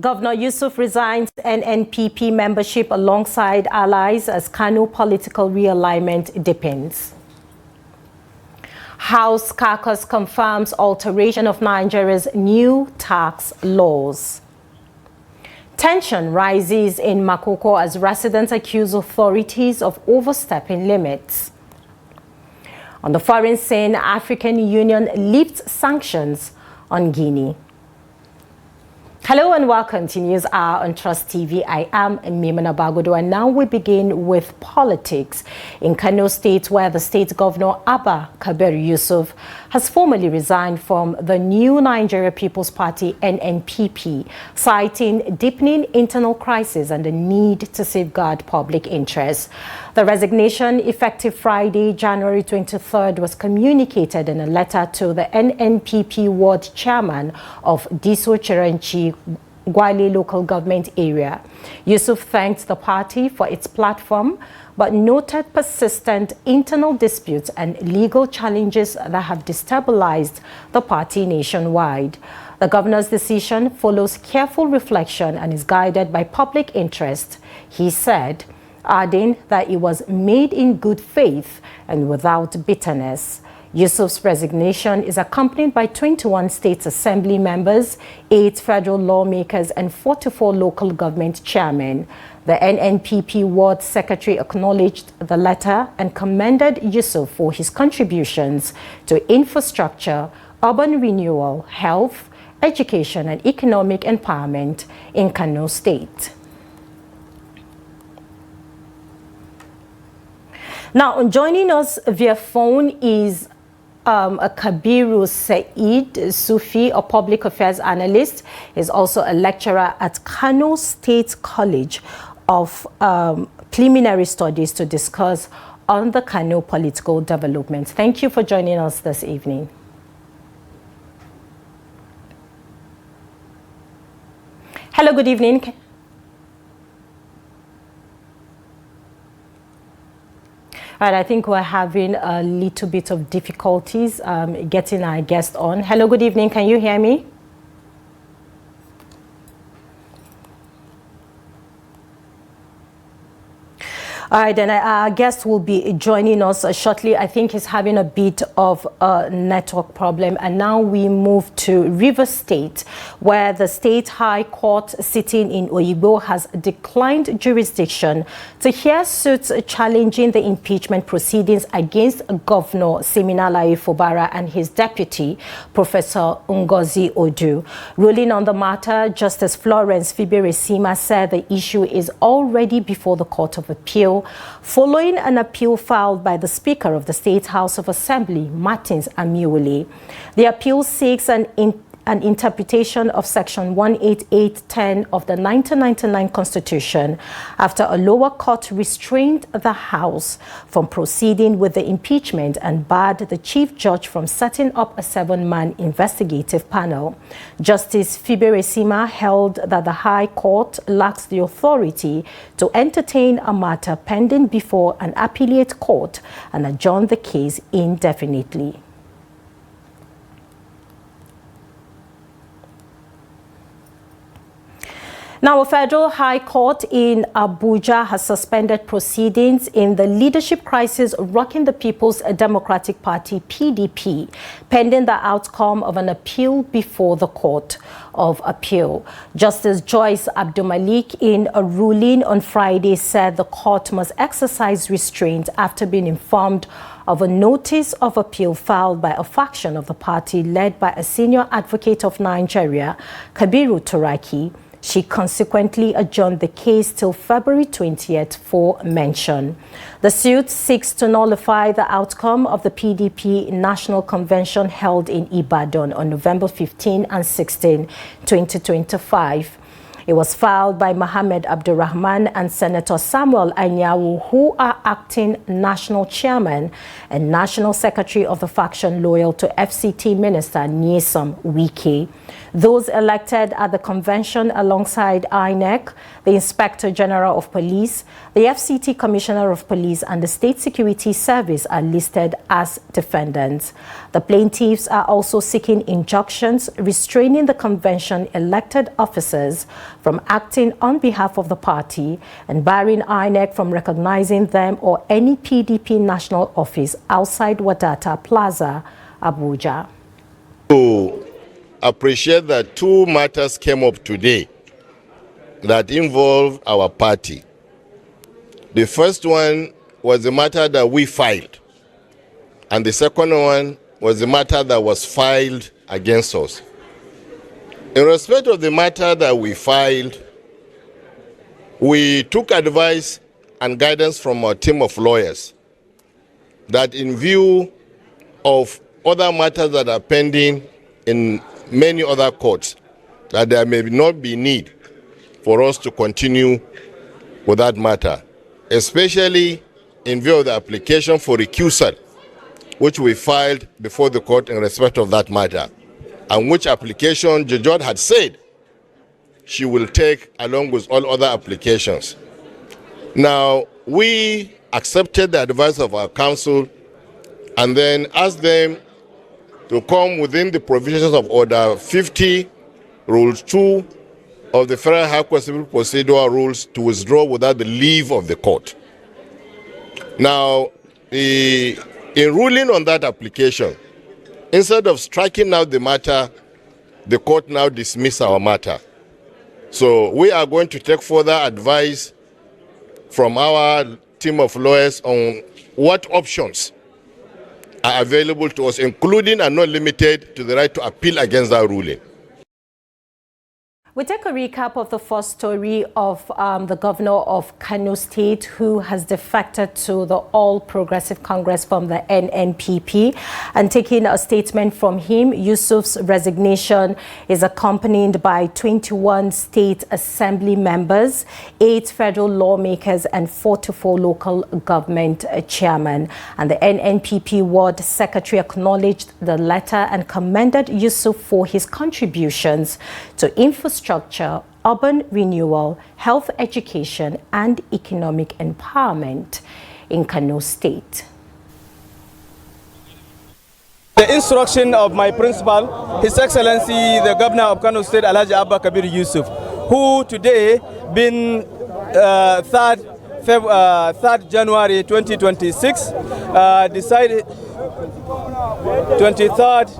Governor Yusuf resigns NNPP membership alongside allies as Kano political realignment deepens. House caucus confirms alteration of Nigeria's new tax laws. Tension rises in Makoko as residents accuse authorities of overstepping limits. On the foreign scene, African Union lifts sanctions on Guinea. Hello and welcome to News Hour on Trust TV. I am Mimana Bagodo, and now we begin with politics. In Kano State, where the state governor Abba Kabir Yusuf has formally resigned from the new Nigeria People's Party NNPP, citing deepening internal crisis and the need to safeguard public interest. The resignation, effective Friday, January 23rd, was communicated in a letter to the NNPP ward chairman of Diso Chiranchi Gwale local government area. Yusuf thanked the party for its platform, but noted persistent internal disputes and legal challenges that have destabilized the party nationwide. The governor's decision follows careful reflection and is guided by public interest, he said, adding that it was made in good faith and without bitterness. Yusuf's resignation is accompanied by 21 state assembly members, 8 federal lawmakers, and 44 local government chairmen. The NNPP ward secretary acknowledged the letter and commended Yusuf for his contributions to infrastructure, urban renewal, health, education, and economic empowerment in Kano State. Now, joining us via phone is Kabiru Said Sufi, a public affairs analyst. He's also a lecturer at Kano State College of Preliminary Studies to discuss on the Kano political development. Thank you for joining us this evening. Hello, good evening. Right, I think we're having a little bit of difficulties getting our guest on. Hello, good evening. Can you hear me? All right, then our guest will be joining us shortly. I think he's having a bit of a network problem. And now we move to River State, where the State High Court sitting in Oyigbo has declined jurisdiction to hear suits challenging the impeachment proceedings against Governor Siminalayi Fubara and his deputy, Professor Ngozi Odu. Ruling on the matter, Justice Florence Fiberesima said the issue is already before the Court of Appeal, following an appeal filed by the Speaker of the State House of Assembly, Martins Amiwuli. The appeal seeks an interpretation of Section 18810 of the 1999 Constitution after a lower court restrained the House from proceeding with the impeachment and barred the Chief Judge from setting up a 7-man investigative panel. Justice Fiberesima held that the High Court lacks the authority to entertain a matter pending before an appellate court and adjourned the case indefinitely. Now, a federal high court in Abuja has suspended proceedings in the leadership crisis rocking the People's Democratic Party, PDP, pending the outcome of an appeal before the Court of Appeal. Justice Joyce Abdulmalik, in a ruling on Friday, said the court must exercise restraint after being informed of a notice of appeal filed by a faction of the party led by a senior advocate of Nigeria, Kabiru Turaki. She consequently adjourned the case till February 20th for mention. The suit seeks to nullify the outcome of the PDP National Convention held in Ibadan on November 15 and 16, 2025. It was filed by Mohammed Abdurrahman and Senator Samuel Anyawu, who are acting national chairman and national secretary of the faction loyal to FCTA Minister Nyesom Wike. Those elected at the convention alongside INEC, the Inspector General of Police, the FCT Commissioner of Police and the State Security Service are listed as defendants. The plaintiffs are also seeking injunctions restraining the convention elected officers from acting on behalf of the party and barring INEC from recognizing them or any PDP national office outside Wadata Plaza, Abuja. To appreciate that two matters came up today that involved our party. The first one was the matter that we filed, and the second one was the matter that was filed against us. In respect of the matter that we filed, we took advice and guidance from our team of lawyers that in view of other matters that are pending in many other courts, that there may not be need for us to continue with that matter, especially in view of the application for recusal, which we filed before the court in respect of that matter, and which application the judge had said she will take along with all other applications. Now, we accepted the advice of our counsel and then asked them to come within the provisions of Order 50, Rule 2 of the Federal High Court Civil Procedural Rules to withdraw without the leave of the court. Now, in ruling on that application, instead of striking out the matter, the court now dismissed our matter. So we are going to take further advice from our team of lawyers on what options are available to us, including and not limited to the right to appeal against that ruling. We take a recap of the first story of the governor of Kano State, who has defected to the All Progressive Congress from the NNPP. And taking a statement from him, Yusuf's resignation is accompanied by 21 state assembly members, 8 federal lawmakers, and 44 local government chairmen. And the NNPP ward secretary acknowledged the letter and commended Yusuf for his contributions to infrastructure, urban renewal, health education, and economic empowerment in Kano State. The instruction of my principal, His Excellency the Governor of Kano State, Alhaji Abba Kabir Yusuf, who today been 3rd January 2026, decided 23rd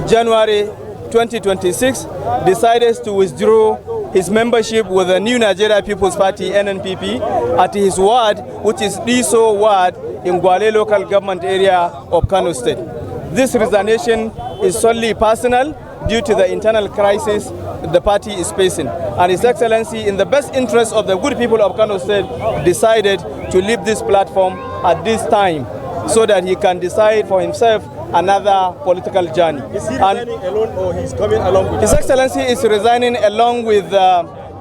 January 2026 decided to withdraw his membership with the New Nigeria People's Party NNPP at his ward, which is Diso ward in Gwale local government area of Kano State. This resignation is solely personal due to the internal crisis the party is facing. And His Excellency, in the best interest of the good people of Kano State, decided to leave this platform at this time so that he can decide for himself another political journey. Is he resigning alone or he's coming along with His Excellency is resigning along with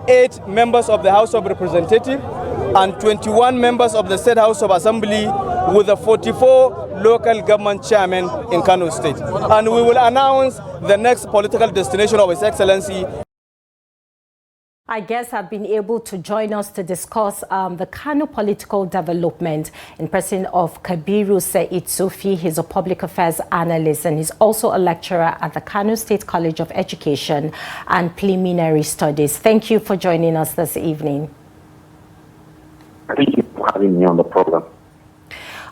8 members of the House of Representatives and 21 members of the State House of Assembly with the 44 local government chairmen in Kano State. And we will announce the next political destination of His Excellency. Our guests have been able to join us to discuss the Kano political development in person of Kabiru Said Sufi. He's a public affairs analyst and he's also a lecturer at the Kano State College of Education and Preliminary Studies. Thank you for joining us this evening. Thank you for having me on the program.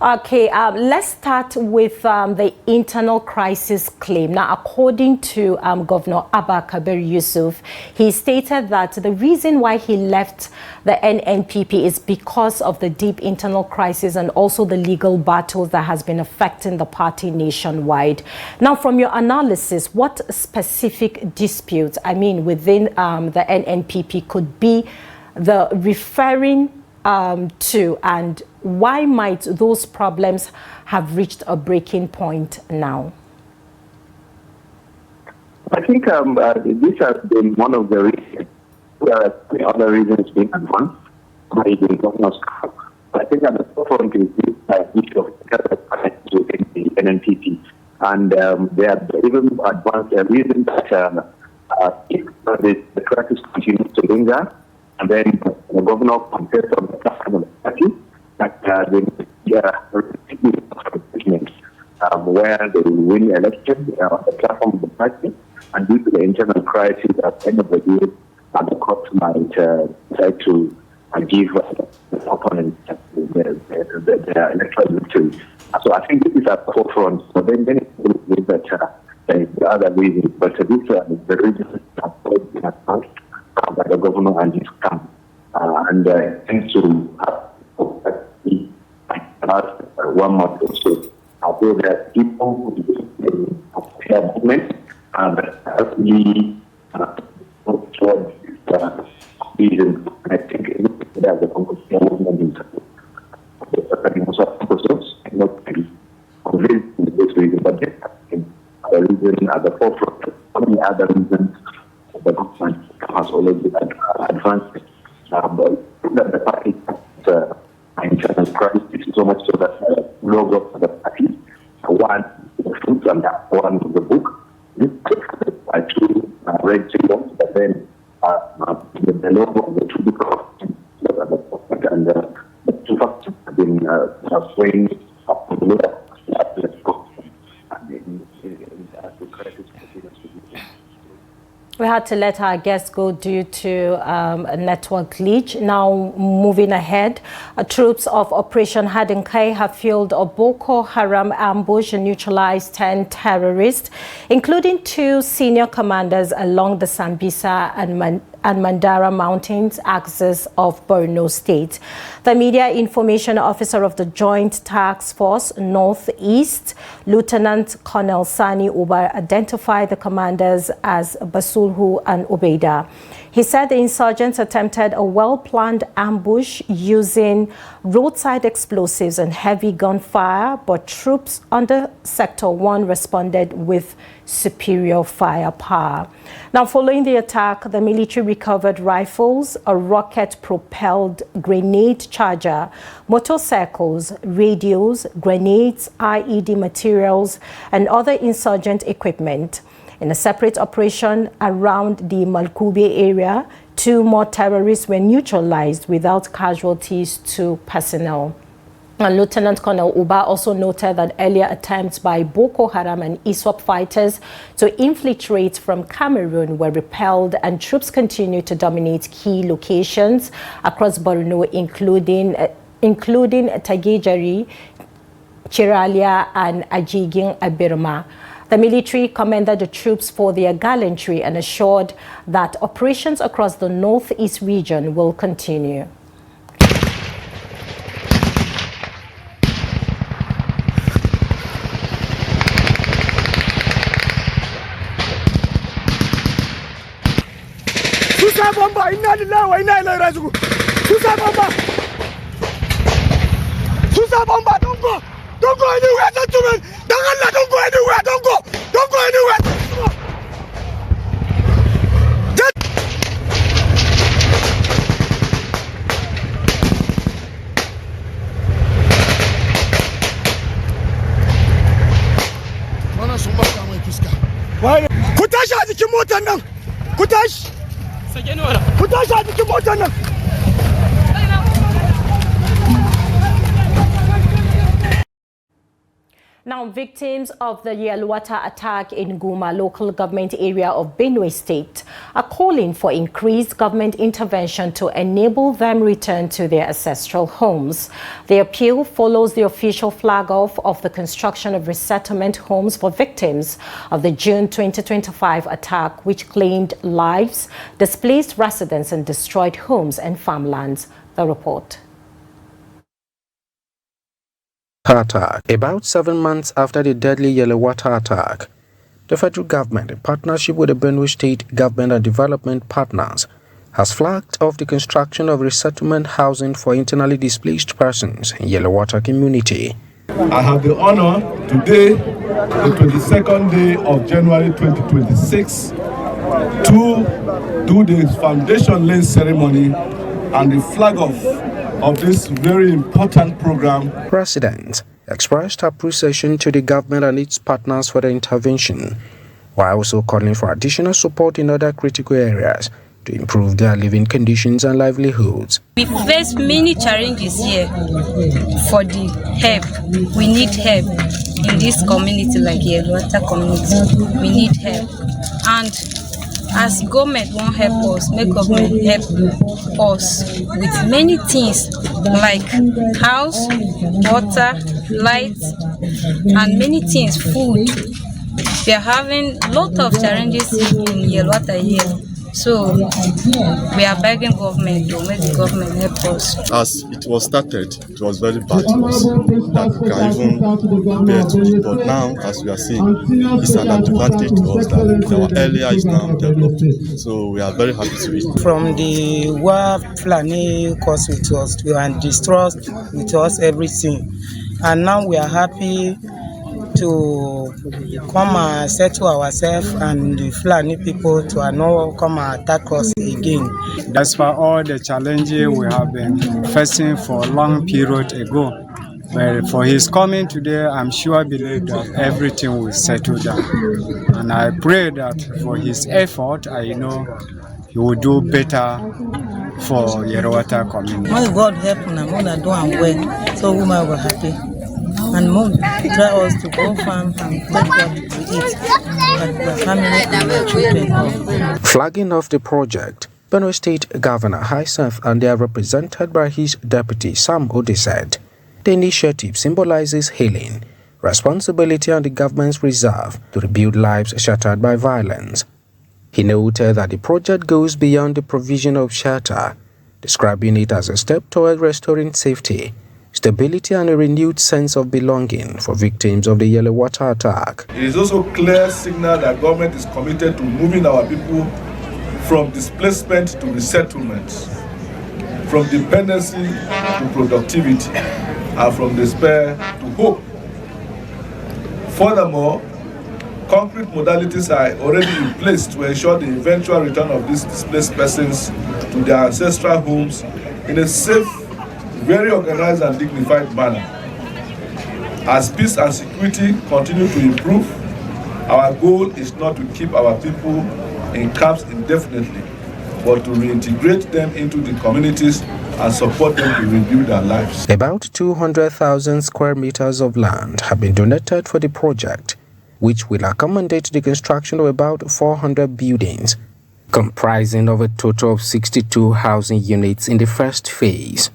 Okay, let's start with the internal crisis claim. Now, according to Governor Abba Kabir Yusuf, he stated that the reason why he left the NNPP is because of the deep internal crisis and also the legal battles that has been affecting the party nationwide. Now, from your analysis, what specific disputes, within the NNPP could be the referring to, and why might those problems have reached a breaking point now? I think this has been one of the reasons. There are other reasons being advanced by the governor's camp. I think at the forefront is this issue of within the NNPP. And they have even advanced a reason that if the crisis continues to linger, and then the governor contests on the platform of the party, that where they will win the election on the platform of the party, and due to the internal crisis at the end of the year, the court might try to give the opponent their electoral victory. So I think this is at the forefront. So then many people believe that there is other reasons, but this is the reason that been announced by the governor and his camp. And thanks to last 1 month or so, I feel that people who have movement and actually towards this reason. I think that the movement is not very convinced in this reason, but the reason at the forefront. Many other reasons the government has already advanced. But the party has internal crisis so much so that the logo of the party, one the fruits and one of the book, by two red symbols, but then the logo of the two different and the two factors have been swaying up to the middle. We had to let our guests go due to a network glitch. Now, moving ahead, troops of Operation Hadinkai have fueled a Boko Haram ambush and neutralized 10 terrorists, including 2 senior commanders along the Sambisa and Mandara Mountains axis of Borno State. The media information officer of the Joint Task Force Northeast, Lieutenant Colonel Sani Ubar, identified the commanders as Basulhu and Ubeida. He said the insurgents attempted a well-planned ambush using roadside explosives and heavy gunfire, but troops under Sector 1 responded with superior firepower. Now, following the attack, the military recovered rifles, a rocket-propelled grenade charger, motorcycles, radios, grenades, IED materials, and other insurgent equipment. In a separate operation around the Malkube area, 2 more terrorists were neutralized without casualties to personnel. And Lieutenant Colonel Uba also noted that earlier attempts by Boko Haram and ISWAP fighters to infiltrate from Cameroon were repelled, and troops continue to dominate key locations across Borno, including Tagejari, Chiralia, and Ajigin Abirma. The military commended the troops for their gallantry and assured that operations across the northeast region will continue. Don't go anywhere, gentlemen! Don't go anywhere! Don't go anywhere! Ku tashi a jikin motar nan! Ku tashi! Ku tashi a jikin motar nan! Now, victims of the Yelewata attack in Guma local government area of Benue State are calling for increased government intervention to enable them return to their ancestral homes. The appeal follows the official flag-off of the construction of resettlement homes for victims of the June 2025 attack, which claimed lives, displaced residents, and destroyed homes and farmlands. The report. Attack. About 7 months after the deadly Yelewata attack, the federal government, in partnership with the Benue State government and development partners, has flagged off the construction of resettlement housing for internally displaced persons in Yelewata community. I have the honor today, the 22nd day of January 2026, to do the foundation laying ceremony and the flag off of this very important program. Residents expressed appreciation to the government and its partners for the intervention, while also calling for additional support in other critical areas to improve their living conditions and livelihoods. We face many challenges here for the help. We need help in this community, like Yelewata community. We need help. And as government won't help us, make government help us with many things like house, water, light, and many things, food. We are having a lot of challenges in Yelewata here. So we are begging government to make the government help us. As it was started, it was very bad to us that we can even bear to it. But now, as we are seeing, it's an advantage to us that our area is now developed. So we are very happy to it. From the war planning course with us, and distrust with us, everything. And now we are happy to come and settle ourselves and the Fulani people to not come and attack us again. That's for all the challenges we have been facing for a long period ago. But for his coming today, I'm sure believe that everything will settle down. And I pray that for his effort, I know he will do better for Yelewata community. May God help them, Mona do well, so we might be happy. And Mona try us to go farm and take what we eat, but the family and the children. Flagging off the project, Borno State Governor Hyacinth and they are represented by his deputy Sam Ode said, the initiative symbolizes healing, responsibility and the government's resolve to rebuild lives shattered by violence. He noted that the project goes beyond the provision of shelter, describing it as a step toward restoring safety, stability and a renewed sense of belonging for victims of the Yelewata attack. It is also a clear signal that government is committed to moving our people from displacement to resettlement, from dependency to productivity, and from despair to hope. Furthermore, concrete modalities are already in place to ensure the eventual return of these displaced persons to their ancestral homes in a safe, very organized and dignified manner. As peace and security continue to improve, our goal is not to keep our people in camps indefinitely, but to reintegrate them into the communities and support them to rebuild their lives. About 200,000 square meters of land have been donated for the project, which will accommodate the construction of about 400 buildings, comprising of a total of 62 housing units in the first phase.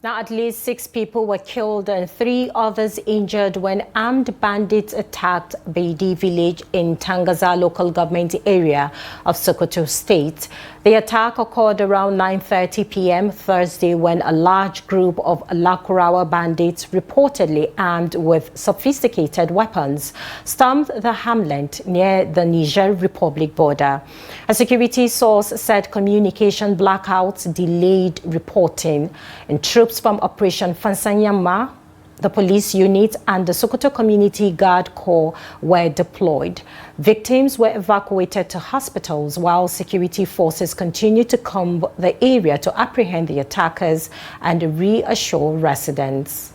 Now, at least 6 people were killed and 3 others injured when armed bandits attacked Beidi village in Tangaza local government area of Sokoto state. The attack occurred around 9:30 p.m. Thursday when a large group of Lakurawa bandits, reportedly armed with sophisticated weapons, stormed the hamlet near the Niger Republic border. A security source said communication blackouts delayed reporting, and troops from Operation Fansanyama, the police unit and the Sokoto Community Guard Corps were deployed. Victims were evacuated to hospitals while security forces continued to comb the area to apprehend the attackers and reassure residents.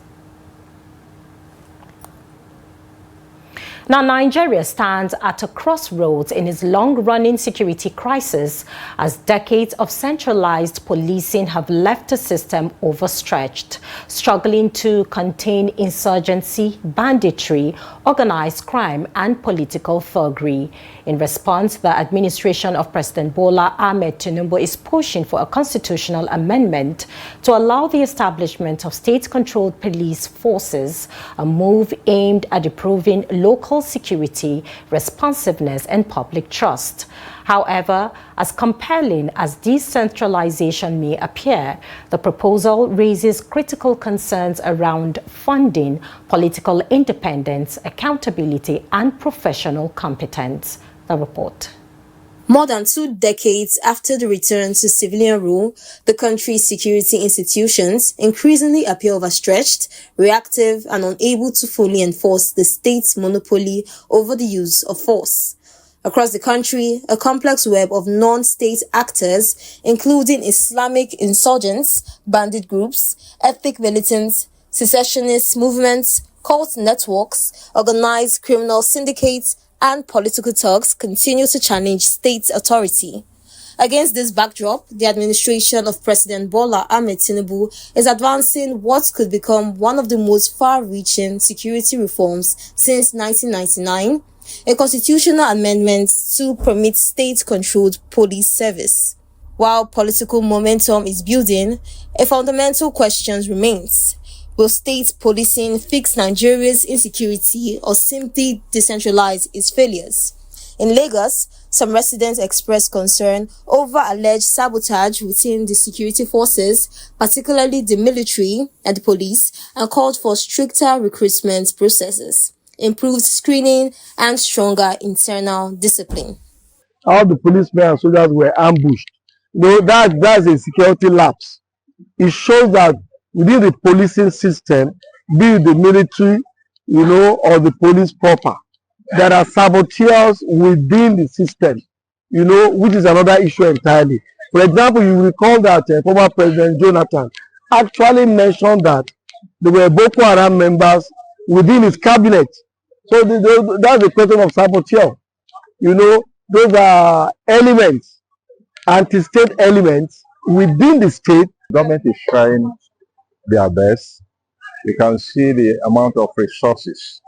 Now, Nigeria stands at a crossroads in its long-running security crisis as decades of centralized policing have left the system overstretched, struggling to contain insurgency, banditry, organized crime, and political thuggery. In response, the administration of President Bola Ahmed Tinubu is pushing for a constitutional amendment to allow the establishment of state-controlled police forces, a move aimed at improving local security, responsiveness, and public trust. However, as compelling as decentralization may appear, the proposal raises critical concerns around funding, political independence, accountability, and professional competence. The report. More than 2 decades after the return to civilian rule, the country's security institutions increasingly appear overstretched, reactive, and unable to fully enforce the state's monopoly over the use of force. Across the country, a complex web of non-state actors, including Islamic insurgents, bandit groups, ethnic militants, secessionist movements, cult networks, organized criminal syndicates, and political thugs continue to challenge state authority. Against this backdrop, the administration of President Bola Ahmed Tinubu is advancing what could become one of the most far-reaching security reforms since 1999, a constitutional amendment to permit state-controlled police service. While political momentum is building, a fundamental question remains. Will state policing fix Nigeria's insecurity or simply decentralize its failures? In Lagos, some residents expressed concern over alleged sabotage within the security forces, particularly the military and the police, and called for stricter recruitment processes, improved screening, and stronger internal discipline. All the policemen and soldiers were ambushed. That's a security lapse. It shows that within the policing system, be it the military, or the police proper, there are saboteurs within the system, which is another issue entirely. For example, you recall that former President Jonathan actually mentioned that there were Boko Haram members within his cabinet. So that's the question of saboteur. Those are elements, anti-state elements within the state. Government is trying their best. You can see the amount of resources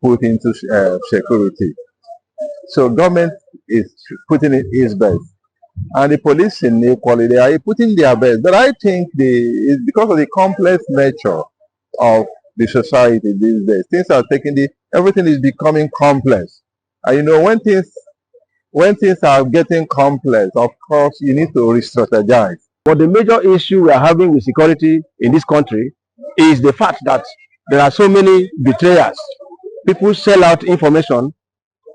put into security. So government is putting its best. And the police in equally, they are putting their best. But I think it's because of the complex nature of the society these days. Things are everything is becoming complex. And when things are getting complex, of course, you need to re-strategize. But the major issue we are having with security in this country is the fact that there are so many betrayers. People sell out information.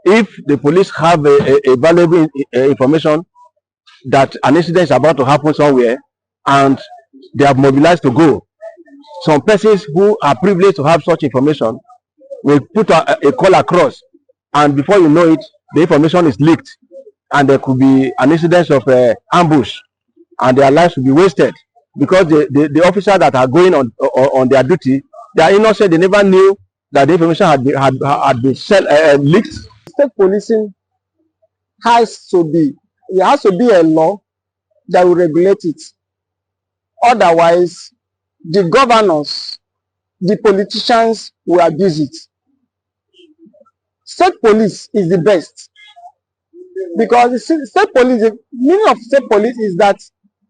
If the police have a valuable information that an incident is about to happen somewhere and they are mobilized to go, some persons who are privileged to have such information will put a call across, and before you know it, the information is leaked and there could be an incident of ambush and their lives will be wasted because the officers that are going on their duty, they are innocent. They never knew that the information had been leaked. State policing has to be a law that will regulate it. Otherwise, the governors, the politicians will abuse it. State police is the best because the state police, the meaning of state police is that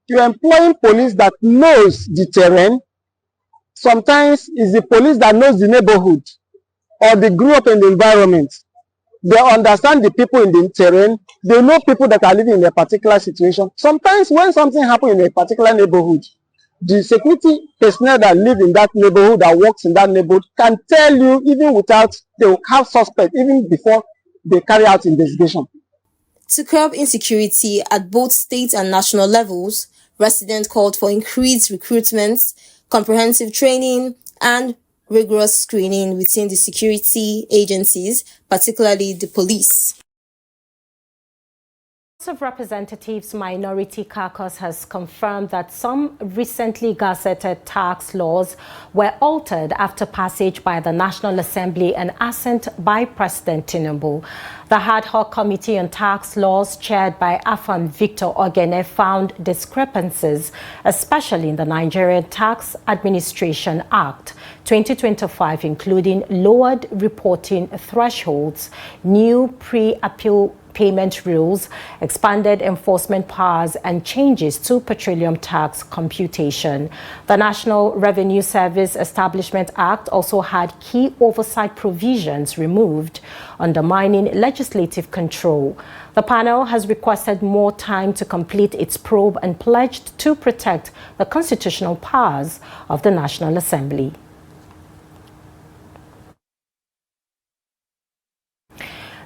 you're employing police that knows the terrain. Sometimes it's the police that knows the neighborhood or they grew up in the environment. They understand the people in the terrain. They know people that are living in a particular situation. Sometimes when something happens in a particular neighborhood, the security personnel that live in that neighborhood, that works in that neighborhood, can tell you even without, they will have suspect even before they carry out investigation. To curb insecurity at both state and national levels, residents called for increased recruitment, comprehensive training, and rigorous screening within the security agencies, particularly the police. House of Representatives Minority Caucus has confirmed that some recently gazetted tax laws were altered after passage by the National Assembly and assent by President Tinubu. The ad hoc committee on tax laws, chaired by Afan Victor Ogene, found discrepancies, especially in the Nigerian Tax Administration Act 2025, including lowered reporting thresholds, new pre-appeal payment rules, expanded enforcement powers, and changes to petroleum tax computation. The National Revenue Service Establishment Act also had key oversight provisions removed, undermining legislative control. The panel has requested more time to complete its probe and pledged to protect the constitutional powers of the National Assembly.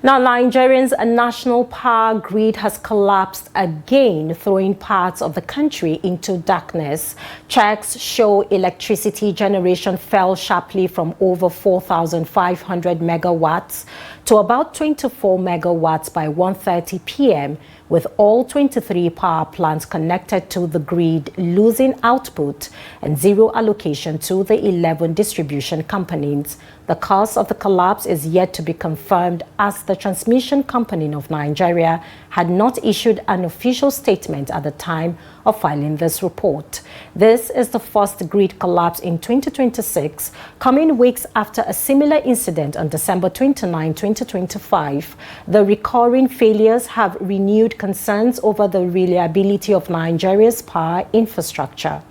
Now, Nigerians' national power grid has collapsed again, throwing parts of the country into darkness. Checks show electricity generation fell sharply from over 4,500 megawatts to about 24 megawatts by 1:30 p.m., with all 23 power plants connected to the grid losing output and zero allocation to the 11 distribution companies. The cause of the collapse is yet to be confirmed, as the Transmission Company of Nigeria had not issued an official statement at the time of filing this report. This is the first grid collapse in 2026, coming weeks after a similar incident on December 29, 2025. The recurring failures have renewed concerns over the reliability of Nigeria's power infrastructure.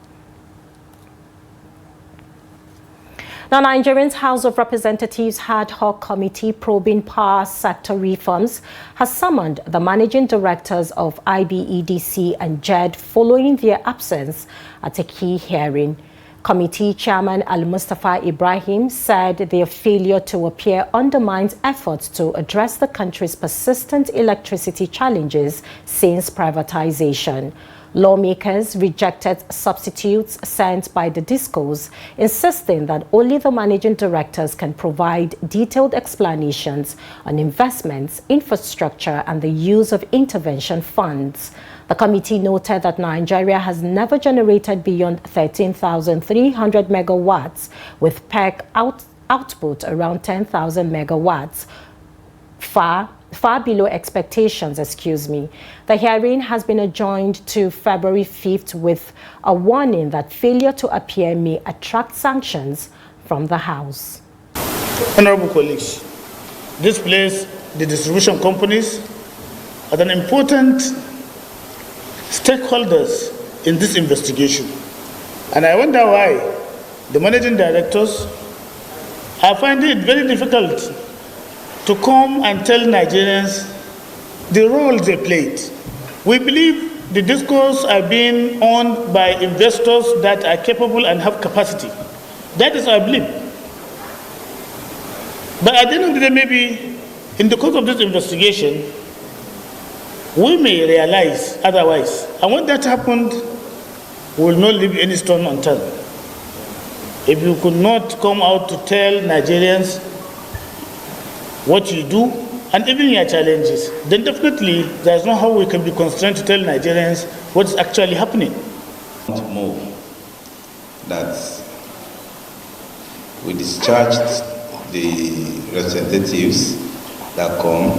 Now, Nigeria's House of Representatives ad hoc committee probing power sector reforms has summoned the managing directors of IBEDC and JED following their absence at a key hearing. Committee Chairman Al-Mustafa Ibrahim said their failure to appear undermines efforts to address the country's persistent electricity challenges since privatization. Lawmakers rejected substitutes sent by the discos, insisting that only the managing directors can provide detailed explanations on investments, infrastructure, and the use of intervention funds. The committee noted that Nigeria has never generated beyond 13,300 megawatts, with PEC output around 10,000 megawatts, far below expectations, The hearing has been adjourned to February 5th with a warning that failure to appear may attract sanctions from the House. Honorable colleagues, this place, the distribution companies, are an important stakeholders in this investigation. And I wonder why the managing directors are finding it very difficult to come and tell Nigerians the role they played. We believe the discourse are being owned by investors that are capable and have capacity. That is our belief. But at the end of the day, maybe in the course of this investigation, we may realize otherwise. And when that happened, we will not leave any stone unturned. If you could not come out to tell Nigerians what you do, and even your challenges, then definitely there is no how we can be constrained to tell Nigerians what is actually happening. Move that we discharged the representatives that come,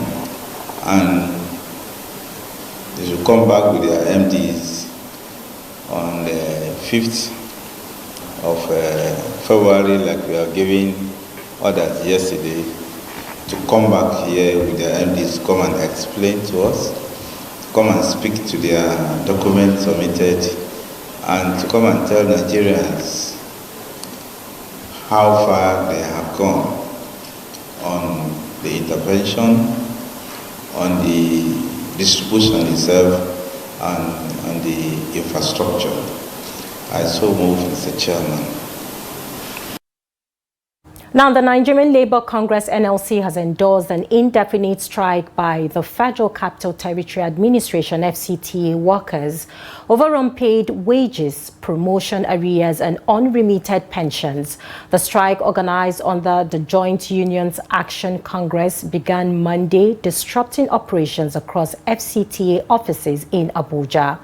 and they should come back with their MDs on the 5th of February, like we are giving orders yesterday, to come back here with their MDs, come and explain to us, come and speak to their documents submitted, and to come and tell Nigerians how far they have gone on the intervention, on the distribution itself, and on the infrastructure. I so move, Mr. Chairman. Now, the Nigerian Labour Congress NLC has endorsed an indefinite strike by the Federal Capital Territory Administration FCTA workers over unpaid wages, promotion arrears, and unremitted pensions. The strike, organized under the Joint Unions Action Congress, began Monday, disrupting operations across FCTA offices in Abuja.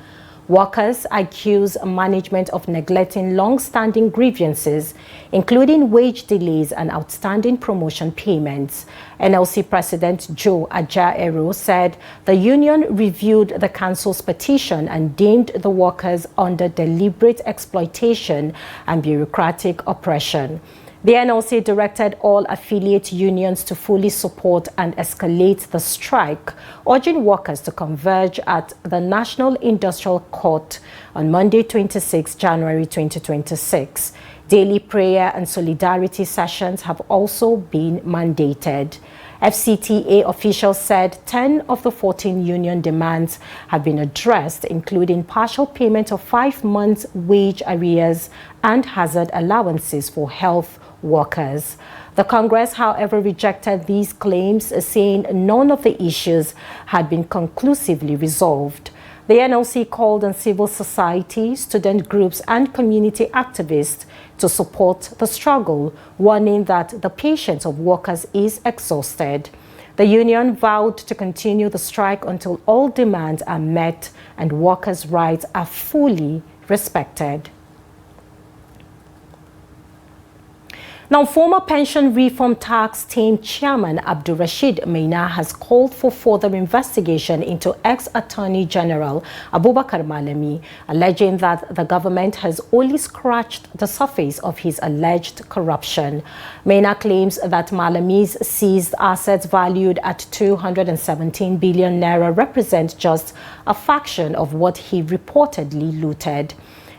Workers accuse management of neglecting long-standing grievances, including wage delays and outstanding promotion payments. NLC President Joe Ajaero said the union reviewed the council's petition and deemed the workers under deliberate exploitation and bureaucratic oppression. The NLC directed all affiliate unions to fully support and escalate the strike, urging workers to converge at the National Industrial Court on Monday, 26 January 2026. Daily prayer and solidarity sessions have also been mandated. FCTA officials said 10 of the 14 union demands have been addressed, including partial payment of 5 months' wage arrears and hazard allowances for health workers. The Congress, however, rejected these claims, saying none of the issues had been conclusively resolved. The NLC called on civil society, student groups, and community activists to support the struggle, warning that the patience of workers is exhausted. The union vowed to continue the strike until all demands are met and workers' rights are fully respected. Now, former Pension Reform Tax Team Chairman Abdulrashid Maina has called for further investigation into ex-Attorney General Abubakar Malami, alleging that the government has only scratched the surface of his alleged corruption. Maina claims that Malami's seized assets valued at 217 billion naira represent just a fraction of what he reportedly looted.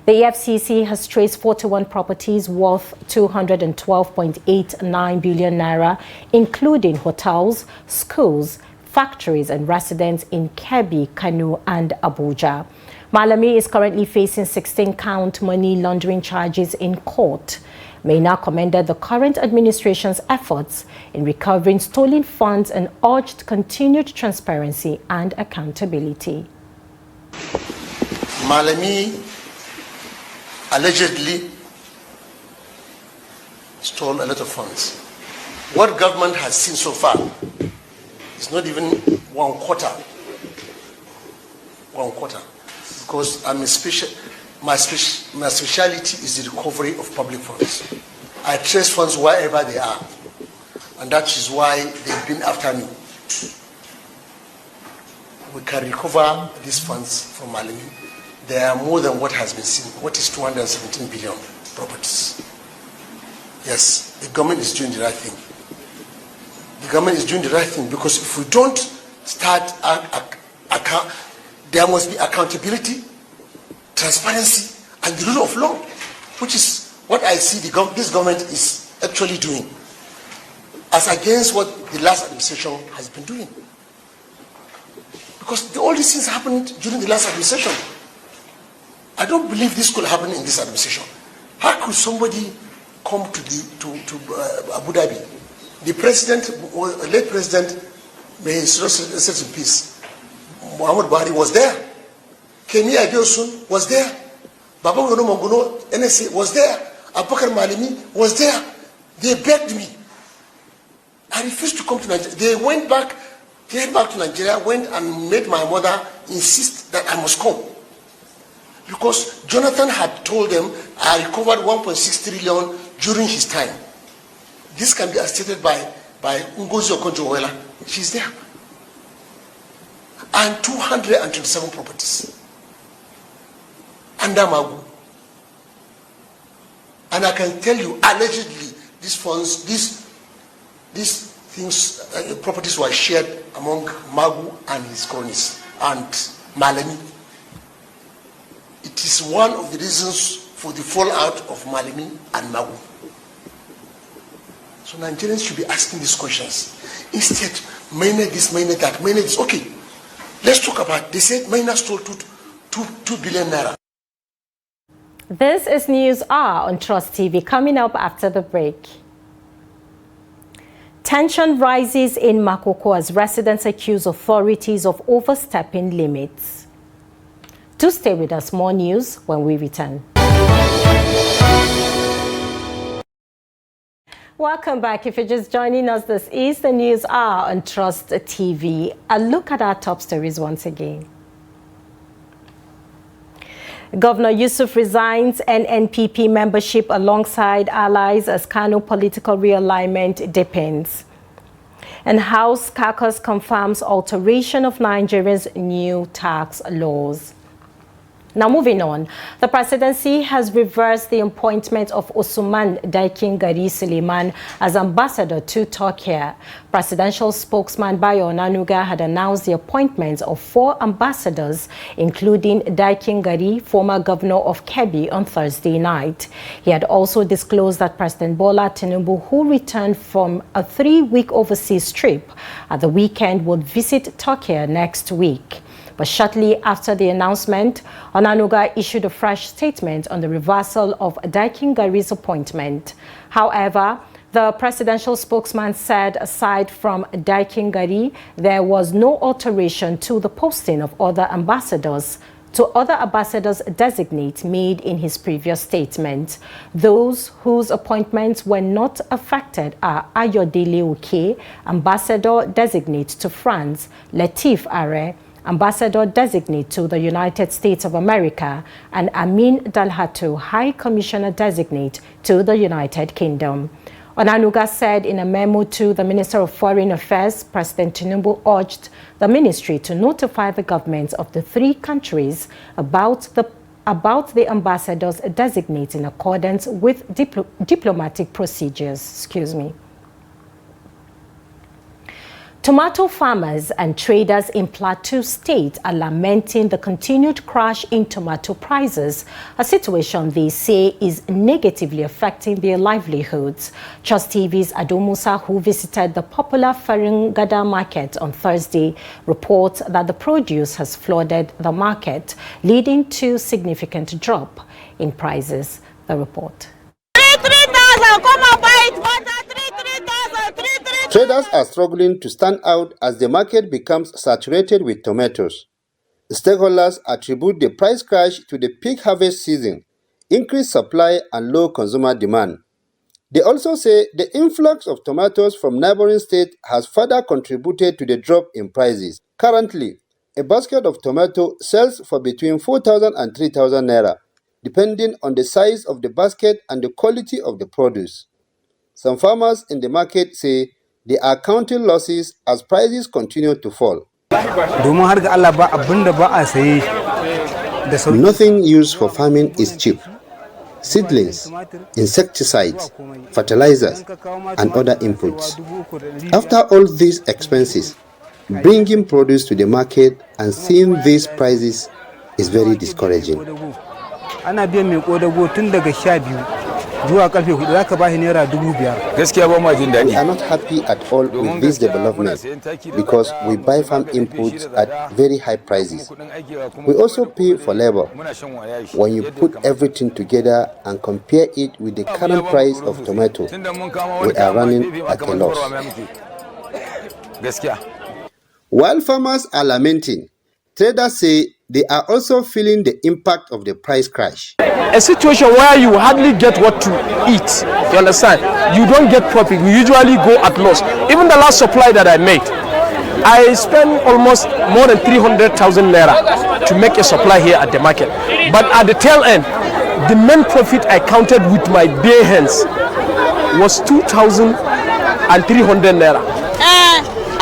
The FCC has traced 41 properties worth 212.89 billion naira, including hotels, schools, factories and residents in Kebbi, Kano and Abuja. Malami is currently facing 16-count money laundering charges in court. Maina commended the current administration's efforts in recovering stolen funds and urged continued transparency and accountability. Malami allegedly stole a lot of funds. What government has seen so far is not even one quarter. Because my speciality is the recovery of public funds. I trace funds wherever they are, and that is why they've been after me. We can recover these funds from Malami. They are more than what has been seen. What is 217 billion properties? Yes, the government is doing the right thing. The government is doing the right thing because if we don't start, there must be accountability, transparency, and the rule of law, which is what I see this government is actually doing, as against what the last administration has been doing. Because all these things happened during the last administration. I don't believe this could happen in this administration. How could somebody come to Abu Dhabi? The president, late president, may he rest in peace, Muhammad Buhari was there. Kemi Adeosun was there. Baba Ngono Mongono NSA was there. Abubakar Malami was there. They begged me. I refused to come to Nigeria. They went back to Nigeria, went and made my mother insist that I must come. Because Jonathan had told them I recovered 1.6 trillion during his time. This can be stated by Ngozi Okonjo-Iweala. She's there. And 227 properties under Magu. And I can tell you, allegedly, these funds, these things, properties were shared among Magu and his cronies and Malami. It is one of the reasons for the fallout of Malami and Magu. So Nigerians should be asking these questions. Instead, Maina this, Maina that, Maina this. Okay, let's talk about, they said Maina stole 2 billion naira. This is News Hour on Trust TV, coming up after the break. Tension rises in Makoko as residents accuse authorities of overstepping limits. Do stay with us, more news when we return. Welcome back. If you're just joining us, this is the News Hour on Trust TV. A look at our top stories once again. Governor Yusuf resigns NNPP membership alongside allies as Kano political realignment deepens. And House Caucus confirms alteration of Nigeria's new tax laws. Now moving on, the presidency has reversed the appointment of Usman Daikin Gari Suleiman as ambassador to Turkey. Presidential spokesman Bayo Onanuga had announced the appointments of 4 ambassadors, including Daikin Gari, former governor of Kebbi, on Thursday night. He had also disclosed that President Bola Tinubu, who returned from a 3-week overseas trip at the weekend, would visit Turkey next week. But shortly after the announcement, Onanuga issued a fresh statement on the reversal of Daikin Gari's appointment. However, the presidential spokesman said aside from Daikin Gari, there was no alteration to the posting of other ambassadors to other ambassadors designate made in his previous statement. Those whose appointments were not affected are Ayodele Oke, ambassador designate to France, Latif Are, ambassador designate to the United States of America, and Amin Dalhatu, high commissioner designate to the United Kingdom. Onanuga said in a memo to the Minister of Foreign Affairs, President Tinubu urged the ministry to notify the governments of the three countries about the ambassadors designate in accordance with diplomatic procedures. Tomato farmers and traders in Plateau State are lamenting the continued crash in tomato prices, a situation they say is negatively affecting their livelihoods. Trust TV's Adomusa, who visited the popular Faringada market on Thursday, reports that the produce has flooded the market, leading to significant drop in prices. The report. 3,000, come and buy it, butter, 3,000, Traders are struggling to stand out as the market becomes saturated with tomatoes. Stakeholders attribute the price crash to the peak harvest season, increased supply and low consumer demand. They also say the influx of tomatoes from neighboring states has further contributed to the drop in prices. Currently, a basket of tomato sells for between 4,000 and 3,000 naira, depending on the size of the basket and the quality of the produce. Some farmers in the market say they are counting losses as prices continue to fall. Nothing used for farming is cheap. Seedlings, insecticides, fertilizers, and other inputs. After all these expenses, bringing produce to the market and seeing these prices is very discouraging. We are not happy at all with this development because we buy farm inputs at very high prices. We also pay for labor. When you put everything together and compare it with the current price of tomato, we are running at a loss. While farmers are lamenting, traders say they are also feeling the impact of the price crash. A situation where you hardly get what to eat, you understand? You don't get profit, you usually go at loss. Even the last supply that I made, I spent almost more than 300,000 naira to make a supply here at the market. But at the tail end, the main profit I counted with my bare hands was 2,300 naira.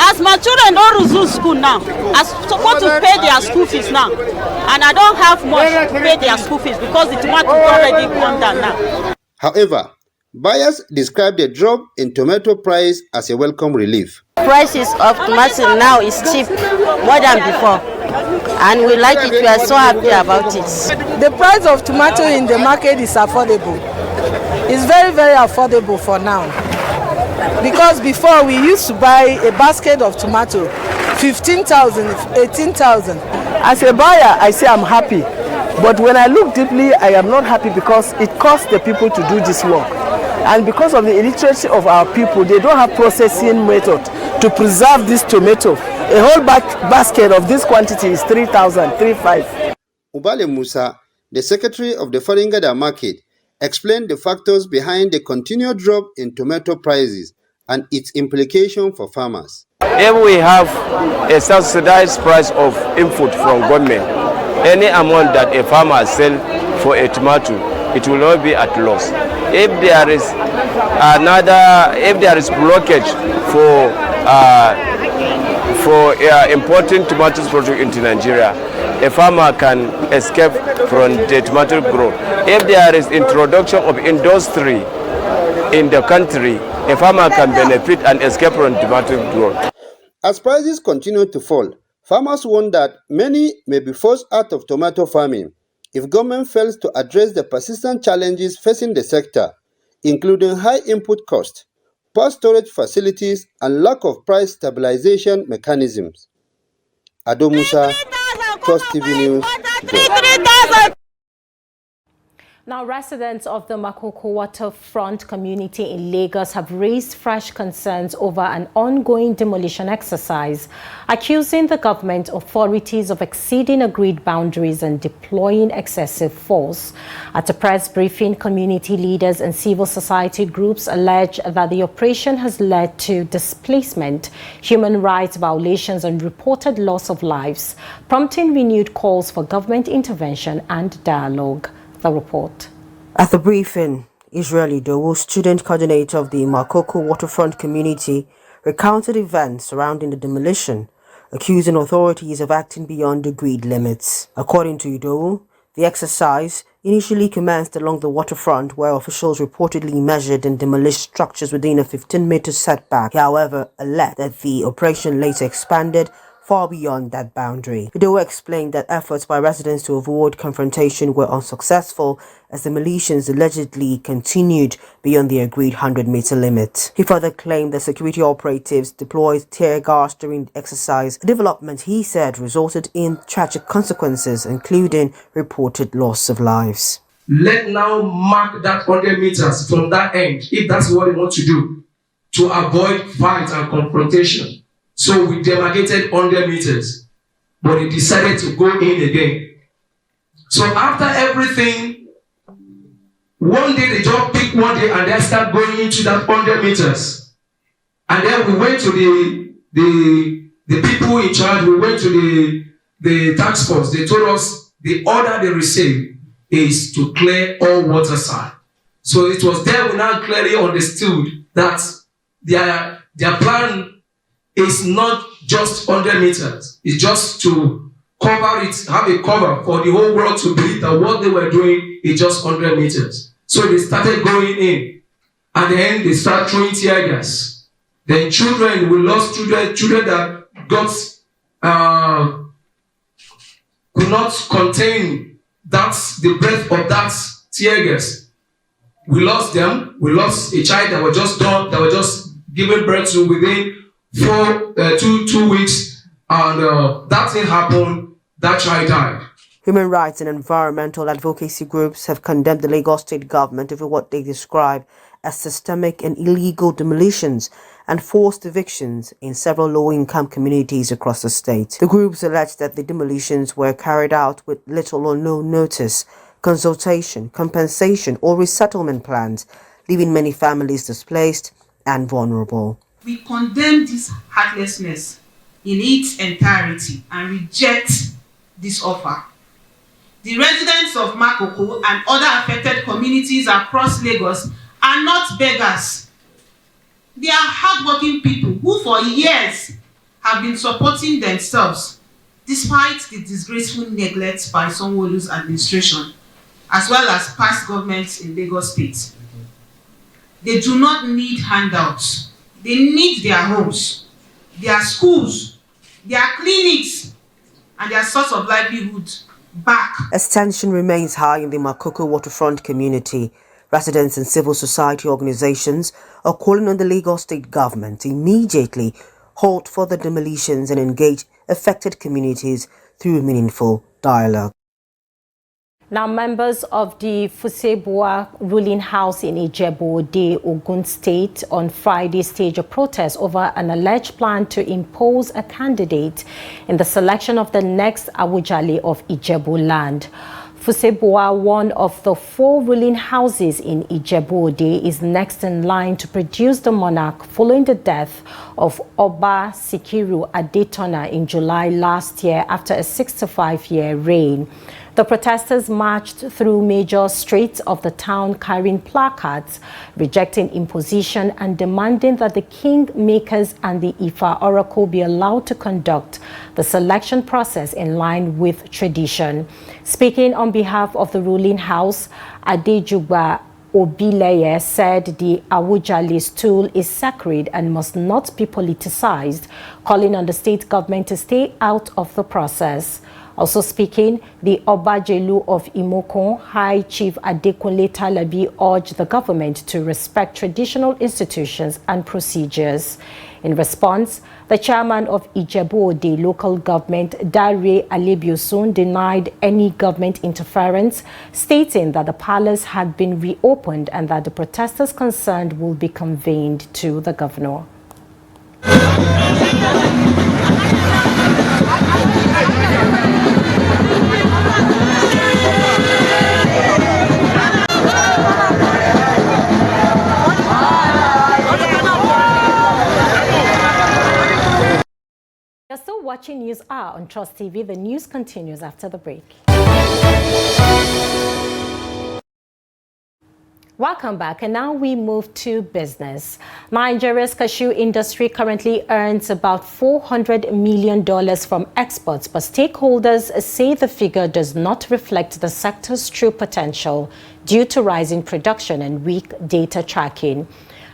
As my children don't resume school now, I'm supposed to pay their school fees now, and I don't have much to pay their school fees because the tomato already gone down now. However, buyers describe the drop in tomato price as a welcome relief. Prices of tomato now is cheap more than before, and we like it. We are so happy about it. The price of tomato in the market is affordable. It's very, very affordable for now. Because before we used to buy a basket of tomato 15,000, 18,000. As a buyer, I say I'm happy. But when I look deeply, I am not happy because it costs the people to do this work. And because of the illiteracy of our people, they don't have processing method to preserve this tomato. A whole basket of this quantity is 3,000, 3,500. Ubale Musa, the secretary of the Faringada market, explained the factors behind the continued drop in tomato prices and its implication for farmers. If we have a subsidized price of input from government, any amount that a farmer sells for a tomato, it will not be at loss. If there is blockage for importing tomatoes product into Nigeria, a farmer can escape from the tomato growth. If there is introduction of industry in the country, a farmer can benefit and escape from tomato growth. As prices continue to fall, farmers warn that many may be forced out of tomato farming if government fails to address the persistent challenges facing the sector, including high input costs, poor storage facilities, and lack of price stabilization mechanisms. Ado Musa, Trust TV News. Now, residents of the Makoko waterfront community in Lagos have raised fresh concerns over an ongoing demolition exercise, accusing the government authorities of exceeding agreed boundaries and deploying excessive force. At a press briefing, community leaders and civil society groups allege that the operation has led to displacement, human rights violations, and reported loss of lives, prompting renewed calls for government intervention and dialogue. The report. At the briefing, Israel Idowu, student coordinator of the Makoko waterfront community, recounted events surrounding the demolition, accusing authorities of acting beyond agreed limits. According to Idowu, the exercise initially commenced along the waterfront where officials reportedly measured and demolished structures within a 15-meter setback. However, alleged that the operation later expanded far beyond that boundary. Idowu explained that efforts by residents to avoid confrontation were unsuccessful as the militias allegedly continued beyond the agreed 100-meter limit. He further claimed that security operatives deployed tear gas during the exercise, a development he said resulted in tragic consequences, including reported loss of lives. Let now mark that 100 meters from that end, if that's what they want to do, to avoid fight and confrontation. So we demarcated 100 meters, but they decided to go in again. So after everything, one day they just pick one day and then start going into that 100 meters. And then we went to the people in charge, we went to the task force. They told us the order they received is to clear all water side. So it was there we now clearly understood that their plan is not just 100 meters. It's just to cover it, have a cover for the whole world to believe that what they were doing is just 100 meters. So they started going in, and then they start throwing tear gas. Then children, we lost children that got could not contain the breath of that tear gas. We lost them. We lost a child that was just given birth to within 2 weeks, and that thing happened, that child died. Human rights and environmental advocacy groups have condemned the Lagos state government over what they describe as systemic and illegal demolitions and forced evictions in several low-income communities across the state. The groups allege that the demolitions were carried out with little or no notice, consultation, compensation, or resettlement plans, leaving many families displaced and vulnerable. We condemn this heartlessness in its entirety and reject this offer. The residents of Makoko and other affected communities across Lagos are not beggars. They are hardworking people who for years have been supporting themselves despite the disgraceful neglect by Sanwo-Olu's administration as well as past governments in Lagos State. They do not need handouts. They need their homes, their schools, their clinics, and their source of livelihood back. As tension remains high in the Makoko waterfront community, residents and civil society organizations are calling on the Lagos state government to immediately halt further demolitions and engage affected communities through meaningful dialogue. Now, members of the Fusebua ruling house in Ijebu-Ode, Ogun State, on Friday staged a protest over an alleged plan to impose a candidate in the selection of the next Awujale of Ijebu land. Fusebua, one of the 4 ruling houses in Ijebu-Ode, is next in line to produce the monarch following the death of Oba Sikiru Adetona in July last year after a 65-year reign. The protesters marched through major streets of the town carrying placards, rejecting imposition and demanding that the kingmakers and the Ifa oracle be allowed to conduct the selection process in line with tradition. Speaking on behalf of the ruling house, Adejugba Obileye said the Awujale stool is sacred and must not be politicized, calling on the state government to stay out of the process. Also speaking, the Awujale of Imoko, High Chief Adekunle Talabi, urged the government to respect traditional institutions and procedures. In response, the chairman of Ijebu-Ode local government, Dare Alebiosun, denied any government interference, stating that the palace had been reopened and that the protesters concerned will be conveyed to the governor. You're still watching News Hour on Trust TV. The news continues after the break. Welcome back, and now we move to business. Nigeria's cashew industry currently earns about $400 million from exports, but stakeholders say the figure does not reflect the sector's true potential due to rising production and weak data tracking.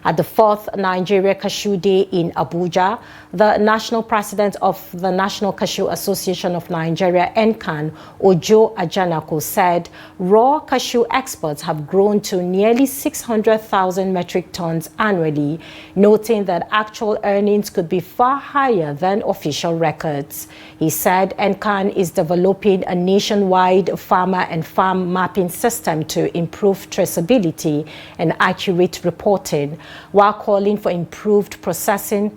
At the 4th Nigeria Cashew Day in Abuja, the national president of the National Cashew Association of Nigeria, NCAN, Ojo Ajanako, said raw cashew exports have grown to nearly 600,000 metric tons annually, noting that actual earnings could be far higher than official records. He said NCAN is developing a nationwide farmer and farm mapping system to improve traceability and accurate reporting, while calling for improved processing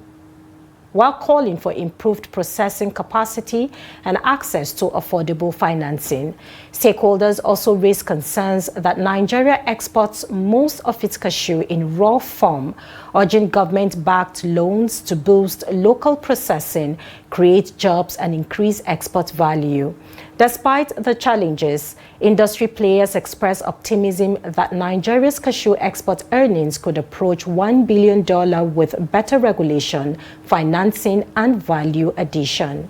capacity and access to affordable financing. Stakeholders also raised concerns that Nigeria exports most of its cashew in raw form, urging government-backed loans to boost local processing, create jobs, and increase export value. Despite the challenges, industry players express optimism that Nigeria's cashew export earnings could approach $1 billion with better regulation, financing, and value addition.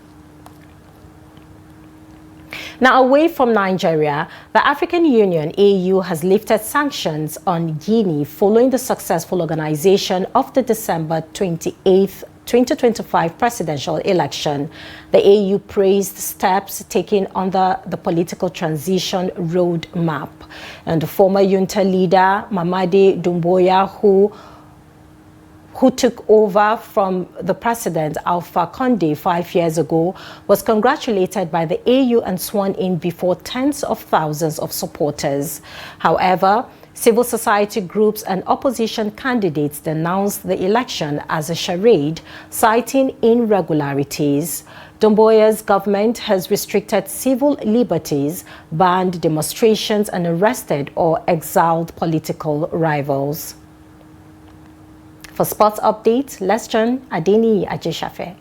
Now, away from Nigeria, the African Union, AU, has lifted sanctions on Guinea following the successful organization of the December 28th 2025 presidential election. The AU praised steps taken under the political transition roadmap. And the former junta leader, Mamadi Doumbouya, who took over from the president, Alpha Conde, 5 years ago, was congratulated by the AU and sworn in before tens of thousands of supporters. However, civil society groups and opposition candidates denounced the election as a charade, citing irregularities. Doumbouya's government has restricted civil liberties, banned demonstrations, and arrested or exiled political rivals. For sports updates, let's join Adeni Ajeshafe.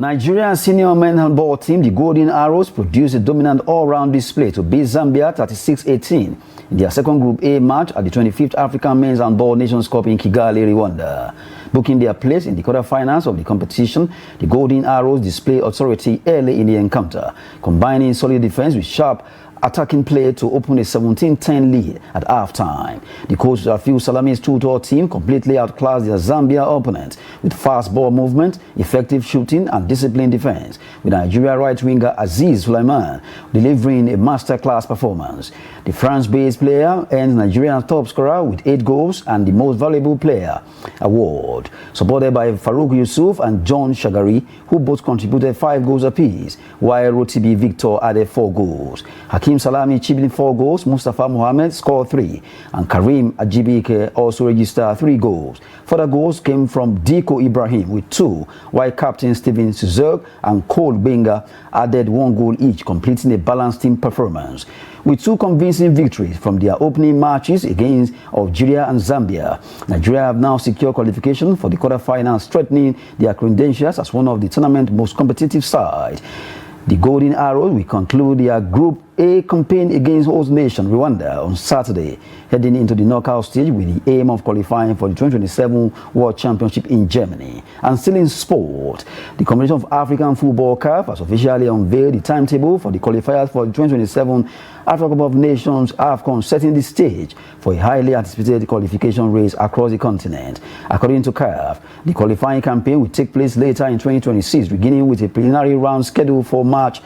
Nigerian senior men handball team, the Golden Arrows, produced a dominant all-round display to beat Zambia 36-18 in their second Group A match at the 25th African Men's Handball Nations Cup in Kigali, Rwanda. Booking their place in the quarterfinals of the competition, the Golden Arrows display authority early in the encounter, combining solid defense with sharp attacking play to open a 17-10 lead at halftime. The coach Rafiu Salami's two-tour team completely outclassed their Zambia opponent with fast ball movement, effective shooting, and disciplined defense, with Nigeria right winger Aziz Sulaiman delivering a masterclass performance. The France-based player earned Nigeria's top scorer with 8 goals and the most valuable player award, supported by Farouk Yusuf and John Shagari, who both contributed 5 goals apiece, while Rotibi Victor added 4 goals. Hakim Salami chipped 4 goals, Mustafa Mohamed scored 3, and Karim Ajibike also registered 3 goals. Further goals came from Diko Ibrahim with 2, while captain Steven Suzerg and Cole Benga added 1 goal each, completing a balanced team performance. With 2 convincing victories from their opening matches against Algeria and Zambia, Nigeria have now secured qualification for the quarterfinals, strengthening their credentials as one of the tournament's most competitive sides. The Golden Arrows will conclude their Group A campaign against host nation Rwanda on Saturday, heading into the knockout stage with the aim of qualifying for the 2027 World Championship in Germany. And still in sport, the Combination of African Football CAF has officially unveiled the timetable for the qualifiers for the 2027 Africa Cup of Nations AFCON, setting the stage for a highly anticipated qualification race across the continent. According to CAF, the qualifying campaign will take place later in 2026, beginning with a preliminary round scheduled for March.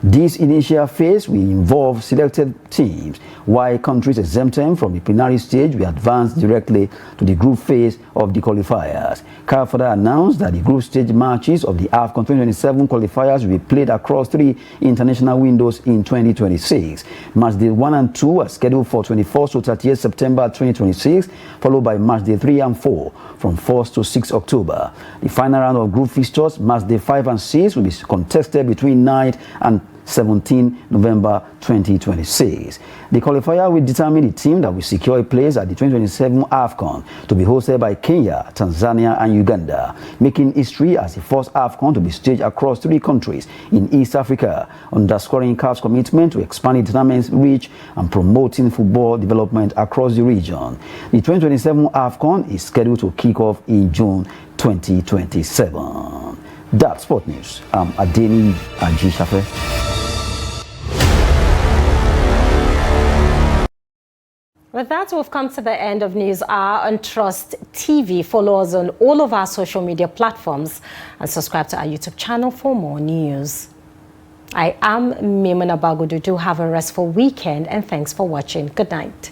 This initial phase will involve selected teams, while countries exempted from the preliminary stage will advance directly to the group phase of the qualifiers. CAF further announced that the group stage matches of the AFCON 2027 qualifiers will be played across 3 international windows in 2026. Match day 1 and 2 are scheduled for 24th to 30th September 2026, followed by match day 3 and 4 from 4th to 6th October. The final round of group fixtures, match day 5 and 6, will be contested between 9th and 17 November 2026. The qualifier will determine the team that will secure a place at the 2027 AFCON, to be hosted by Kenya, Tanzania and Uganda, making history as the first AFCON to be staged across 3 countries in East Africa, underscoring CAF's commitment to expanding the tournament's reach and promoting football development across the region. The 2027 AFCON is scheduled to kick off in June 2027. That's Sport News. I'm Adeni Ajishafe. With that, we've come to the end of News Hour on Trust TV. Follow us on all of our social media platforms and subscribe to our YouTube channel for more news. I am Maimuna Bagudu. Do have a restful weekend and thanks for watching. Good night.